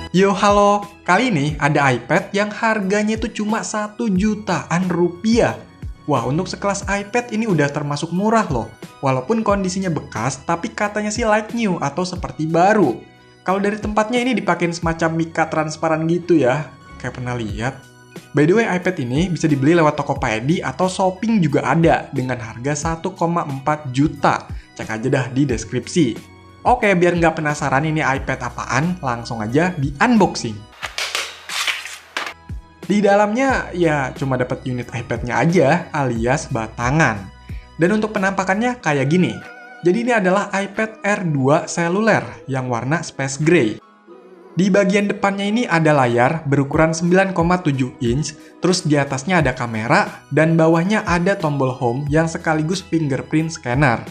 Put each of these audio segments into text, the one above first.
Yo halo, kali ini ada iPad yang harganya itu cuma 1 jutaan rupiah. Wah, untuk sekelas iPad ini udah termasuk murah loh. Walaupun kondisinya bekas, tapi katanya sih like new atau seperti baru. Kalau dari tempatnya ini dipakein semacam mika transparan gitu ya. Kayak pernah lihat. By the way, iPad ini bisa dibeli lewat Tokopedia atau shopping juga ada dengan harga 1,4 juta. Cek aja dah di deskripsi. Oke, biar nggak penasaran ini iPad apaan, langsung aja di unboxing. Di dalamnya ya cuma dapat unit iPad-nya aja alias batangan. Dan untuk penampakannya kayak gini. Jadi ini adalah iPad Air 2 seluler yang warna space gray. Di bagian depannya ini ada layar berukuran 9,7 inch, terus di atasnya ada kamera, dan bawahnya ada tombol home yang sekaligus fingerprint scanner.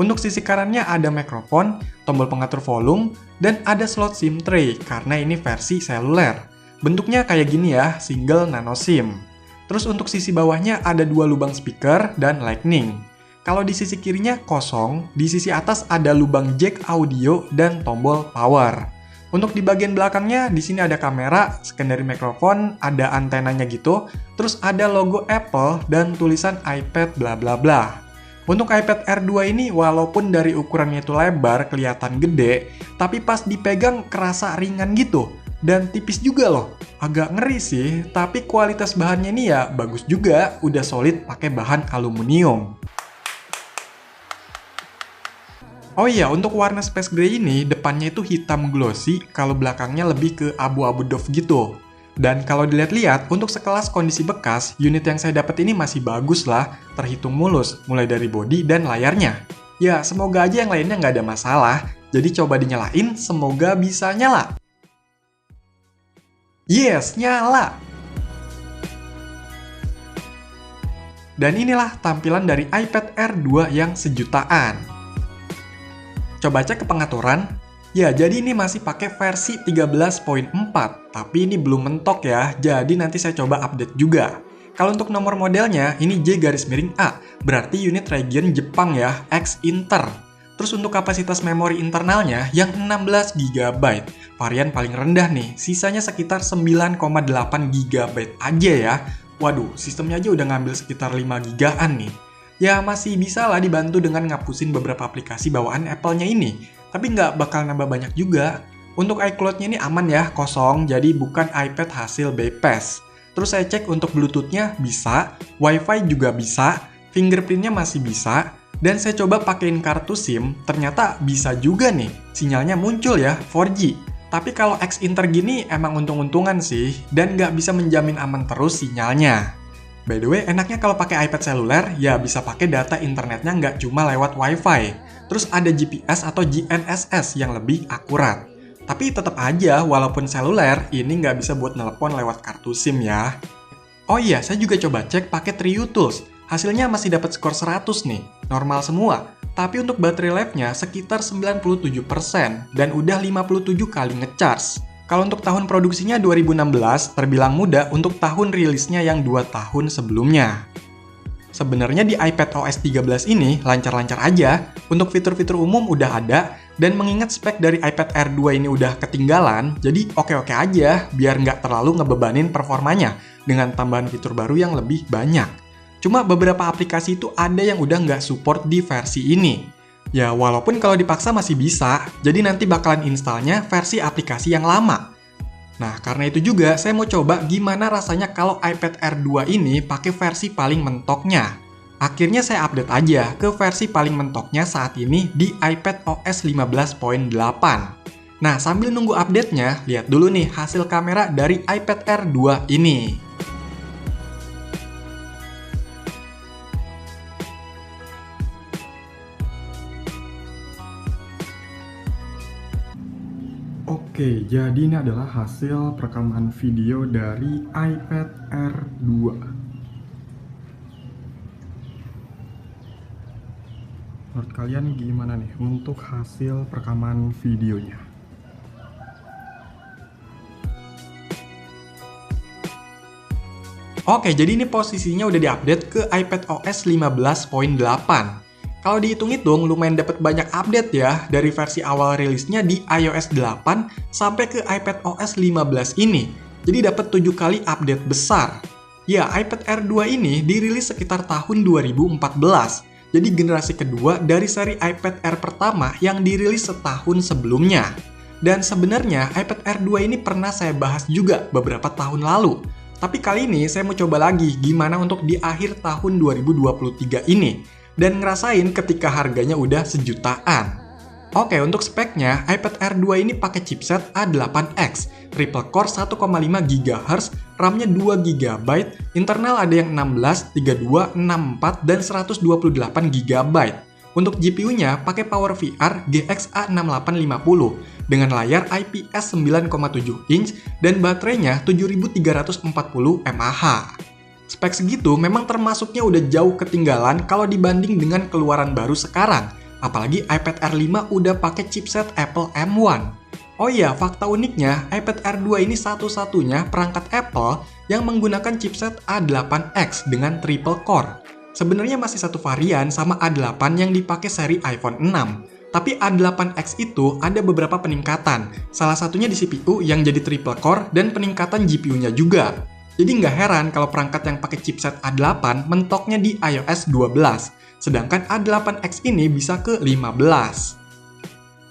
Untuk sisi kanannya ada mikrofon, tombol pengatur volume, dan ada slot SIM tray karena ini versi seluler. Bentuknya kayak gini ya, single nano SIM. Terus untuk sisi bawahnya ada 2 lubang speaker dan lightning. Kalau di sisi kirinya kosong, di sisi atas ada lubang jack audio dan tombol power. Untuk di bagian belakangnya, di sini ada kamera, secondary mikrofon, ada antenanya gitu, terus ada logo Apple dan tulisan iPad bla bla bla. Untuk iPad Air 2 ini walaupun dari ukurannya itu lebar kelihatan gede, tapi pas dipegang kerasa ringan gitu. Dan tipis juga loh. Agak ngeri sih, tapi kualitas bahannya ini ya bagus juga, udah solid pakai bahan aluminium. Oh iya, untuk warna space gray ini depannya itu hitam glossy, kalau belakangnya lebih ke abu-abu doff gitu. Dan kalau dilihat-lihat, untuk sekelas kondisi bekas, unit yang saya dapat ini masih bagus lah, terhitung mulus, mulai dari bodi dan layarnya. Ya, semoga aja yang lainnya nggak ada masalah, jadi coba dinyalain, semoga bisa nyala. Yes, nyala! Dan inilah tampilan dari iPad Air 2 yang sejutaan. Coba cek ke pengaturan. Ya, jadi ini masih pakai versi 13.4, tapi ini belum mentok ya, jadi nanti saya coba update juga. Kalau untuk nomor modelnya, ini J-A, berarti unit region Jepang ya, X Inter. Terus untuk kapasitas memori internalnya yang 16 GB, varian paling rendah nih, sisanya sekitar 9,8 GB aja ya. Waduh, sistemnya aja udah ngambil sekitar 5 GB-an nih. Ya masih bisa lah dibantu dengan ngapusin beberapa aplikasi bawaan Apple-nya ini. Tapi nggak bakal nambah banyak juga. Untuk iCloud-nya ini aman ya, kosong, jadi bukan iPad hasil bypass. Terus saya cek untuk Bluetooth-nya bisa, Wi-Fi juga bisa, fingerprint-nya masih bisa, dan saya coba pakein kartu SIM, ternyata bisa juga nih, sinyalnya muncul ya, 4G. Tapi kalau X Inter gini emang untung-untungan sih, dan nggak bisa menjamin aman terus sinyalnya. By the way, enaknya kalau pakai iPad seluler, ya bisa pakai data internetnya nggak cuma lewat Wi-Fi. Terus ada GPS atau GNSS yang lebih akurat. Tapi tetap aja, walaupun seluler, ini nggak bisa buat telepon lewat kartu SIM ya. Oh iya, saya juga coba cek pakai TrueTools. Hasilnya masih dapat skor 100 nih, normal semua. Tapi untuk baterai life-nya sekitar 97% dan udah 57 kali ngecharge. Kalau untuk tahun produksinya 2016, terbilang muda untuk tahun rilisnya yang 2 tahun sebelumnya. Sebenarnya di iPad OS 13 ini lancar-lancar aja, untuk fitur-fitur umum udah ada, dan mengingat spek dari iPad Air 2 ini udah ketinggalan, jadi oke-oke aja biar nggak terlalu ngebebanin performanya dengan tambahan fitur baru yang lebih banyak. Cuma beberapa aplikasi itu ada yang udah nggak support di versi ini. Ya walaupun kalau dipaksa masih bisa, jadi nanti bakalan installnya versi aplikasi yang lama. Nah, karena itu juga saya mau coba gimana rasanya kalau iPad Air 2 ini pakai versi paling mentoknya. Akhirnya saya update aja ke versi paling mentoknya saat ini di iPad OS 15.8. Nah, sambil nunggu update-nya, lihat dulu nih hasil kamera dari iPad Air 2 ini. Oke, jadi ini adalah hasil perekaman video dari iPad Air 2. Menurut kalian gimana nih untuk hasil perekaman videonya? Oke, jadi ini posisinya udah diupdate ke iPad OS 15.8. Kalau dihitung-hitung lumayan dapat banyak update ya dari versi awal rilisnya di iOS 8 sampai ke iPadOS 15 ini. Jadi dapat 7 kali update besar. Ya, iPad Air 2 ini dirilis sekitar tahun 2014. Jadi generasi kedua dari seri iPad Air pertama yang dirilis setahun sebelumnya. Dan sebenarnya iPad Air 2 ini pernah saya bahas juga beberapa tahun lalu. Tapi kali ini saya mau coba lagi gimana untuk di akhir tahun 2023 ini. Dan ngerasain ketika harganya udah sejutaan. Oke, untuk speknya, iPad Air 2 ini pakai chipset A8X, triple core 1,5 GHz, RAM-nya 2 GB, internal ada yang 16, 32, 64, dan 128 GB. Untuk GPU-nya pakai PowerVR GX A6850 dengan layar IPS 9,7 inch dan baterainya 7340 mAh. Spek segitu memang termasuknya udah jauh ketinggalan kalau dibanding dengan keluaran baru sekarang. Apalagi iPad Air 5 udah pakai chipset Apple M1. Oh iya, fakta uniknya, iPad Air 2 ini satu-satunya perangkat Apple yang menggunakan chipset A8X dengan triple core. Sebenarnya masih satu varian sama A8 yang dipakai seri iPhone 6. Tapi A8X itu ada beberapa peningkatan. Salah satunya di CPU yang jadi triple core dan peningkatan GPU-nya juga. Jadi nggak heran kalau perangkat yang pakai chipset A8 mentoknya di iOS 12, sedangkan A8X ini bisa ke 15.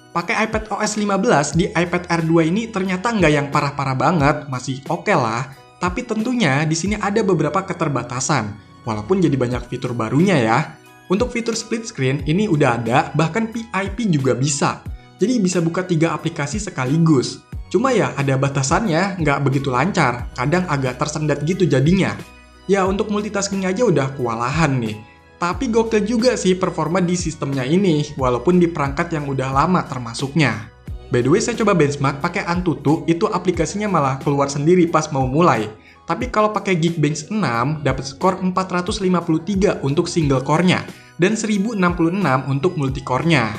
Pakai iPadOS 15 di iPad Air 2 ini ternyata nggak yang parah-parah banget, masih oke lah. Tapi tentunya di sini ada beberapa keterbatasan, walaupun jadi banyak fitur barunya ya. Untuk fitur split screen ini udah ada, bahkan PIP juga bisa. Jadi bisa buka 3 aplikasi sekaligus. Cuma ya ada batasannya, nggak begitu lancar, kadang agak tersendat gitu jadinya. Ya untuk multitasking aja udah kewalahan nih. Tapi gokil juga sih performa di sistemnya ini, walaupun di perangkat yang udah lama termasuknya. By the way, saya coba benchmark pakai Antutu, itu aplikasinya malah keluar sendiri pas mau mulai. Tapi kalau pakai Geekbench 6, dapat skor 453 untuk single core-nya, dan 1066 untuk multicore-nya.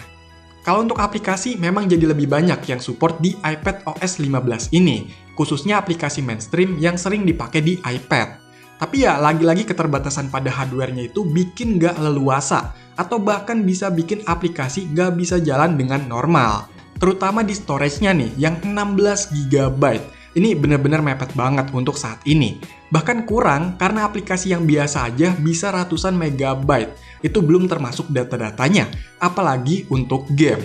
Kalau untuk aplikasi memang jadi lebih banyak yang support di iPadOS 15 ini, khususnya aplikasi mainstream yang sering dipakai di iPad. Tapi ya lagi-lagi keterbatasan pada hardware-nya itu bikin nggak leluasa, atau bahkan bisa bikin aplikasi nggak bisa jalan dengan normal. Terutama di storage-nya nih, yang 16 GB. Ini bener-bener mepet banget untuk saat ini. Bahkan kurang karena aplikasi yang biasa aja bisa ratusan megabyte. Itu belum termasuk data-datanya, apalagi untuk game.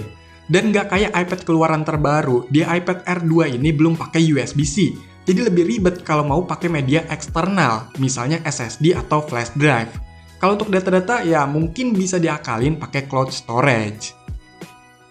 Dan nggak kayak iPad keluaran terbaru, di iPad Air 2 ini belum pakai USB-C. Jadi lebih ribet kalau mau pakai media eksternal, misalnya SSD atau flash drive. Kalau untuk data-data ya mungkin bisa diakalin pakai cloud storage.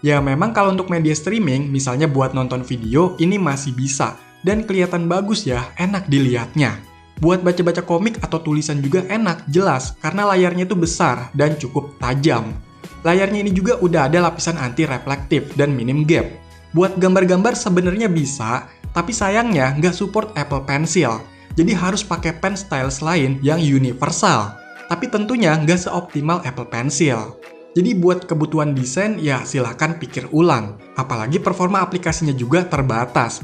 Ya memang kalau untuk media streaming, misalnya buat nonton video, ini masih bisa. Dan kelihatan bagus ya, enak dilihatnya. Buat baca-baca komik atau tulisan juga enak, jelas, karena layarnya itu besar dan cukup tajam. Layarnya ini juga udah ada lapisan anti-reflektif dan minim gap. Buat gambar-gambar sebenarnya bisa, tapi sayangnya nggak support Apple Pencil. Jadi harus pakai pen styles lain yang universal. Tapi tentunya nggak seoptimal Apple Pencil. Jadi buat kebutuhan desain, ya silahkan pikir ulang. Apalagi performa aplikasinya juga terbatas.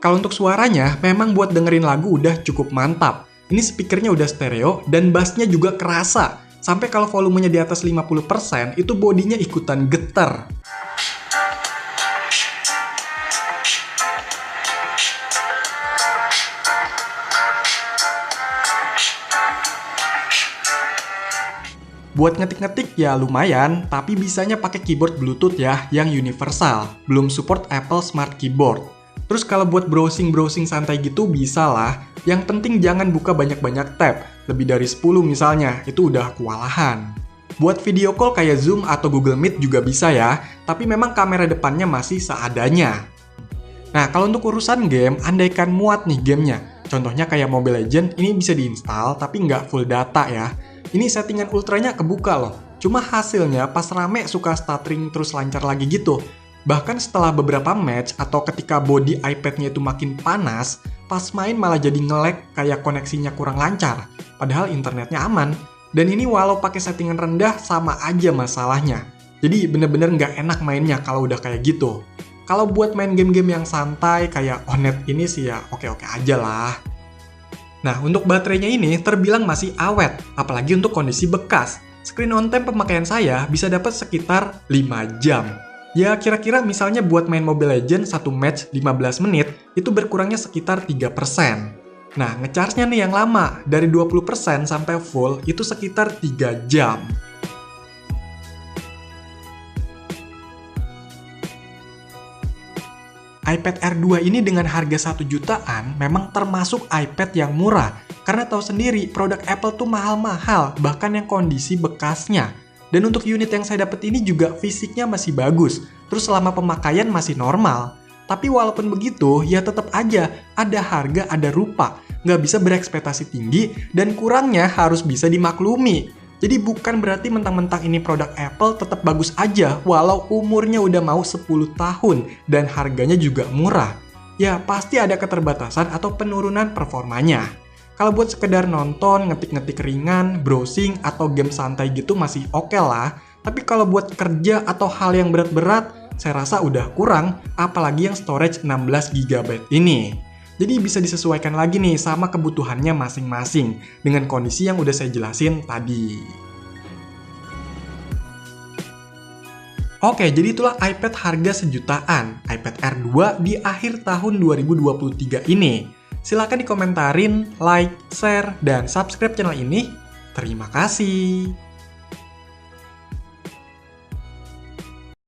Kalau untuk suaranya, memang buat dengerin lagu udah cukup mantap. Ini speakernya udah stereo dan bassnya juga kerasa. Sampai kalau volumenya di atas 50%, itu bodinya ikutan getar. Buat ngetik-ngetik ya lumayan, tapi bisanya pakai keyboard Bluetooth ya, yang universal. Belum support Apple Smart Keyboard. Terus kalau buat browsing-browsing santai gitu bisa lah. Yang penting jangan buka banyak-banyak tab. Lebih dari 10 misalnya, itu udah kewalahan. Buat video call kayak Zoom atau Google Meet juga bisa ya, tapi memang kamera depannya masih seadanya. Nah, kalau untuk urusan game, andaikan muat nih gamenya. Contohnya kayak Mobile Legends, ini bisa diinstal tapi nggak full data ya. Ini settingan ultranya kebuka loh. Cuma hasilnya pas rame suka stuttering terus lancar lagi gitu. Bahkan setelah beberapa match atau ketika body iPad-nya itu makin panas, pas main malah jadi nge-lag kayak koneksinya kurang lancar. Padahal internetnya aman. Dan ini walau pakai settingan rendah sama aja masalahnya. Jadi bener-bener nggak enak mainnya kalau udah kayak gitu. Kalau buat main game-game yang santai kayak Onet ini sih ya oke-oke aja lah. Nah, untuk baterainya ini terbilang masih awet, apalagi untuk kondisi bekas. Screen on time pemakaian saya bisa dapat sekitar 5 jam. Ya kira-kira misalnya buat main Mobile Legends 1 match 15 menit, itu berkurangnya sekitar 3%. Nah, ngecharge-nya nih yang lama, dari 20% sampai full itu sekitar 3 jam. iPad Air 2 ini dengan harga 1 jutaan memang termasuk iPad yang murah. Karena tahu sendiri, produk Apple tuh mahal-mahal, bahkan yang kondisi bekasnya. Dan untuk unit yang saya dapat ini juga fisiknya masih bagus, terus selama pemakaian masih normal. Tapi walaupun begitu, ya tetap aja ada harga, ada rupa. Nggak bisa berekspektasi tinggi, dan kurangnya harus bisa dimaklumi. Jadi bukan berarti mentang-mentang ini produk Apple tetap bagus aja, walau umurnya udah mau 10 tahun, dan harganya juga murah. Ya pasti ada keterbatasan atau penurunan performanya. Kalau buat sekedar nonton, ngetik-ngetik ringan, browsing, atau game santai gitu masih oke lah. Tapi kalau buat kerja atau hal yang berat-berat, saya rasa udah kurang, apalagi yang storage 16 GB ini. Jadi bisa disesuaikan lagi nih sama kebutuhannya masing-masing, dengan kondisi yang udah saya jelasin tadi. Oke, jadi itulah iPad harga sejutaan, iPad Air 2 di akhir tahun 2023 ini. Silahkan dikomentarin, like, share, dan subscribe channel ini. Terima kasih.